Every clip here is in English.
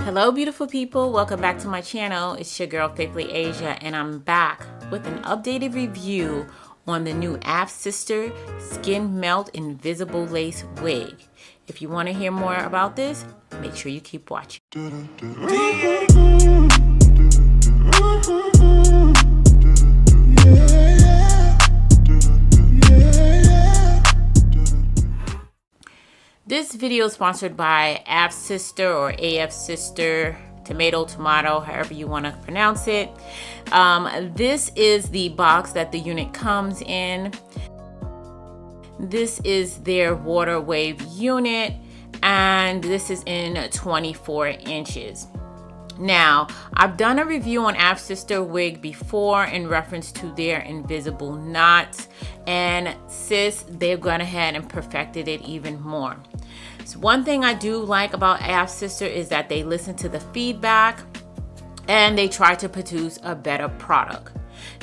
Hello beautiful people, welcome back to my channel. It's your girl Faithfully Asia, and I'm back with an updated review on the new Av Sister Skin Melt Invisible Lace Wig. If you want to hear more about this, make sure you keep watching. This video is sponsored by Av Sister or AF Sister, tomato, however you want to pronounce it. This is the box that the unit comes in. This is their water wave unit, and this is in 24 inches. Now, I've done a review on Av Sister wig before in reference to their invisible knots, and sis, they've gone ahead and perfected it even more. So one thing I do like about Av Sister is that they listen to the feedback and they try to produce a better product.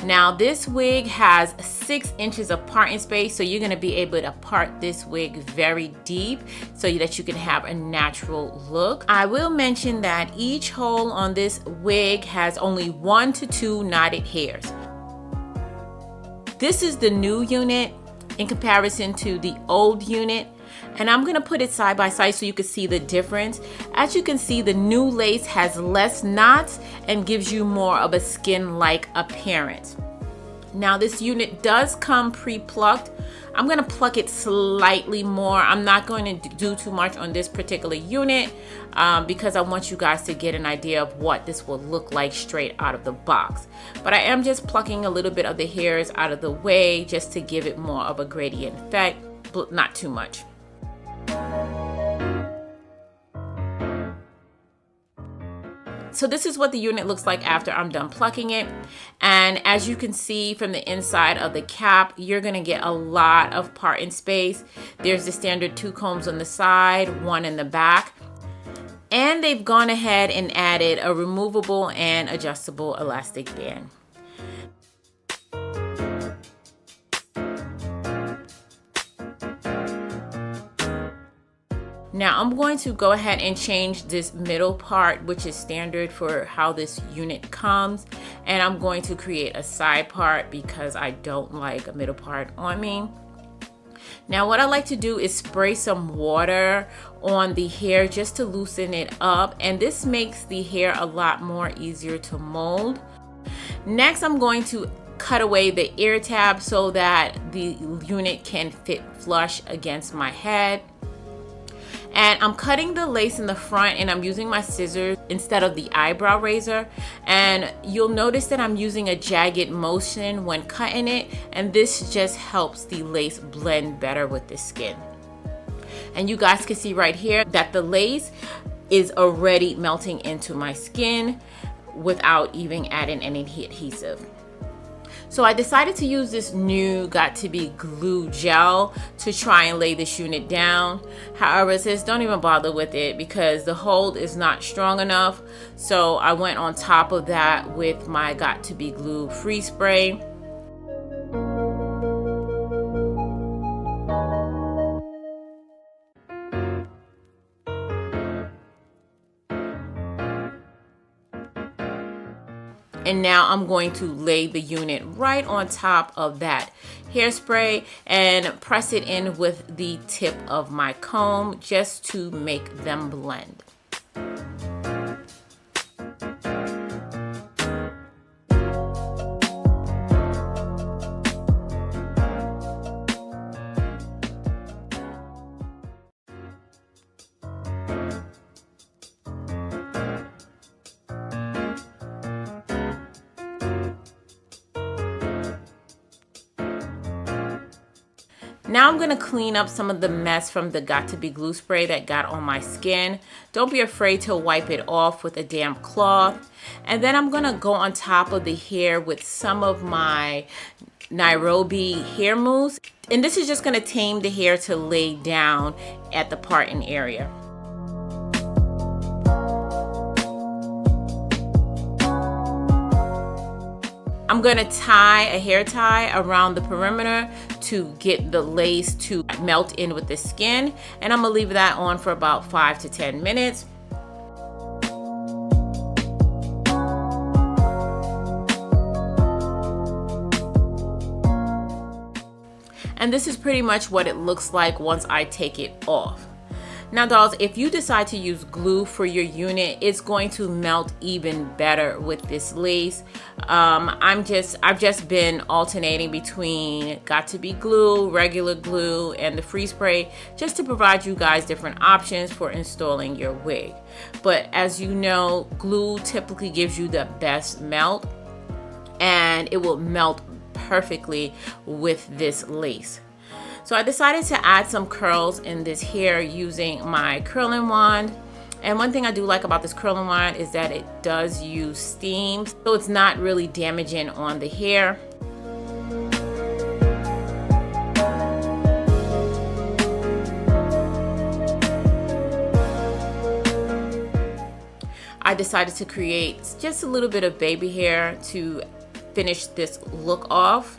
Now, this wig has 6 inches of parting space, so you're going to be able to part this wig very deep so that you can have a natural look. I will mention that each hole on this wig has only 1 to 2 knotted hairs. This is the new unit in comparison to the old unit, and I'm going to put it side by side so you can see the difference. As you can see, the new lace has less knots and gives you more of a skin-like appearance. Now, this unit does come pre-plucked. I'm going to pluck it slightly more. I'm not going to do too much on this particular unit because I want you guys to get an idea of what this will look like straight out of the box. But I am just plucking a little bit of the hairs out of the way just to give it more of a gradient effect, but not too much. So this is what the unit looks like after I'm done plucking it. And as you can see from the inside of the cap, you're going to get a lot of parting space. There's the standard 2 combs on the side, 1 in the back. And they've gone ahead and added a removable and adjustable elastic band. Now I'm going to go ahead and change this middle part, which is standard for how this unit comes, and I'm going to create a side part because I don't like a middle part on me. Now what I like to do is spray some water on the hair just to loosen it up, and this makes the hair a lot more easier to mold. Next, I'm going to cut away the ear tab so that the unit can fit flush against my head. And I'm cutting the lace in the front, and I'm using my scissors instead of the eyebrow razor. And you'll notice that I'm using a jagged motion when cutting it, and this just helps the lace blend better with the skin. And you guys can see right here that the lace is already melting into my skin without even adding any adhesive. So I decided to use this new Got2b glue gel to try and lay this unit down. However, it says don't even bother with it because the hold is not strong enough. So I went on top of that with my Got2b glue free spray. And now I'm going to lay the unit right on top of that hairspray and press it in with the tip of my comb just to make them blend. Now I'm going to clean up some of the mess from the Got2b glue spray that got on my skin. Don't be afraid to wipe it off with a damp cloth. And then I'm going to go on top of the hair with some of my Nairobi hair mousse. And this is just going to tame the hair to lay down at the parting area. I'm I'm gonna tie a hair tie around the perimeter to get the lace to melt in with the skin, and I'm gonna leave that on for about 5 to 10 minutes. And this is pretty much what it looks like once I take it off. Now dolls, if you decide to use glue for your unit, it's going to melt even better with this lace. I've just been alternating between Got2b glue, regular glue, and the freeze spray, just to provide you guys different options for installing your wig. But as you know, glue typically gives you the best melt, and it will melt perfectly with this lace. So I decided to add some curls in this hair using my curling wand. And one thing I do like about this curling wand is that it does use steam, so it's not really damaging on the hair. I decided to create just a little bit of baby hair to finish this look off.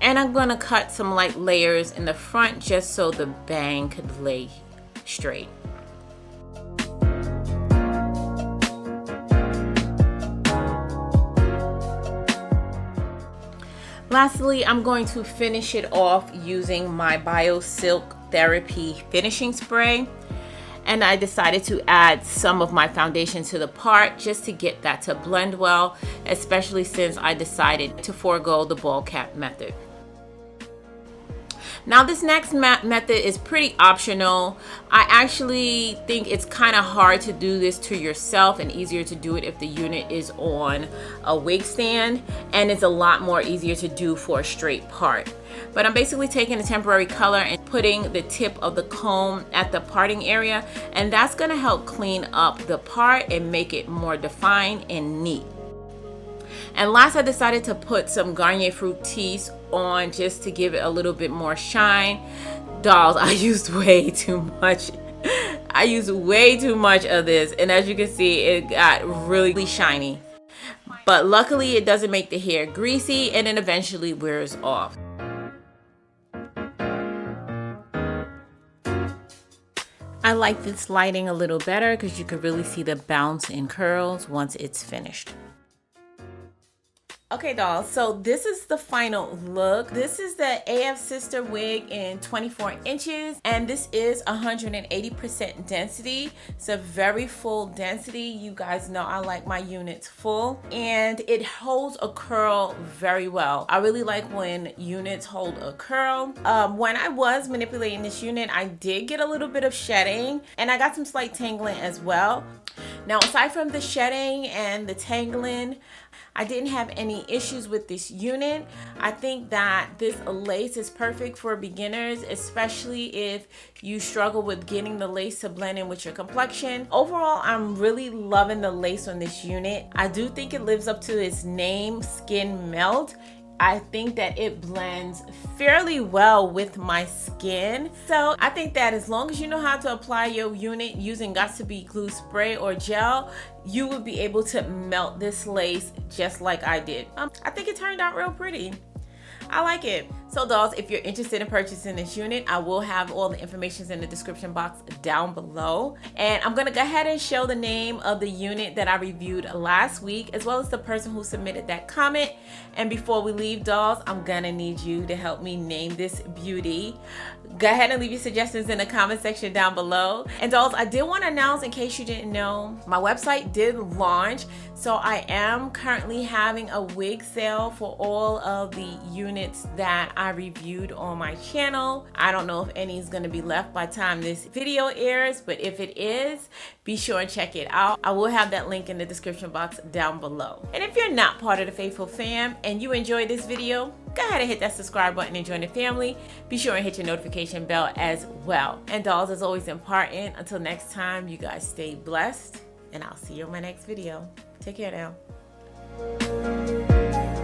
And I'm gonna cut some light layers in the front just so the bang could lay straight. Lastly, I'm going to finish it off using my BioSilk Therapy finishing spray. And I decided to add some of my foundation to the part just to get that to blend well, especially since I decided to forego the ball cap method. Now this next method is pretty optional. I actually think it's kind of hard to do this to yourself and easier to do it if the unit is on a wig stand, and it's a lot more easier to do for a straight part. But I'm basically taking a temporary color and putting the tip of the comb at the parting area, and that's going to help clean up the part and make it more defined and neat. And last, I decided to put some Garnier Fructis on just to give it a little bit more shine. Dolls, I used way too much. I used way too much of this, and as you can see, it got really shiny. But luckily, it doesn't make the hair greasy, and it eventually wears off. I like this lighting a little better because you can really see the bounce in curls once it's finished. Okay dolls, so this is the final look. This is the AF Sister wig in 24 inches, and this is 180% density. It's a very full density. You guys know I like my units full, and it holds a curl very well. I really like when units hold a curl. When I was manipulating this unit, I did get a little bit of shedding, and I got some slight tangling as well. Now, aside from the shedding and the tangling, I didn't have any issues with this unit. I think that this lace is perfect for beginners, especially if you struggle with getting the lace to blend in with your complexion. Overall, I'm really loving the lace on this unit. I do think it lives up to its name, Skin Melt. I think that it blends fairly well with my skin. So I think that as long as you know how to apply your unit using Got2b glue spray or gel, you will be able to melt this lace just like I did. I think it turned out real pretty. I like it. So dolls, if you're interested in purchasing this unit, I will have all the information in the description box down below. And I'm gonna go ahead and show the name of the unit that I reviewed last week, as well as the person who submitted that comment. And before we leave, dolls, I'm gonna need you to help me name this beauty. Go ahead and leave your suggestions in the comment section down below. And dolls, I did want to announce, in case you didn't know, my website did launch. So I am currently having a wig sale for all of the units that I reviewed on my channel. I don't know if any is going to be left by the time this video airs, but if it is, be sure and check it out. I will have that link in the description box down below. And if you're not part of the Faithful Fam and you enjoyed this video, go ahead and hit that subscribe button and join the family. Be sure and hit your notification bell as well. And dolls, as always, important. Until next time, you guys stay blessed, and I'll see you in my next video. Take care now.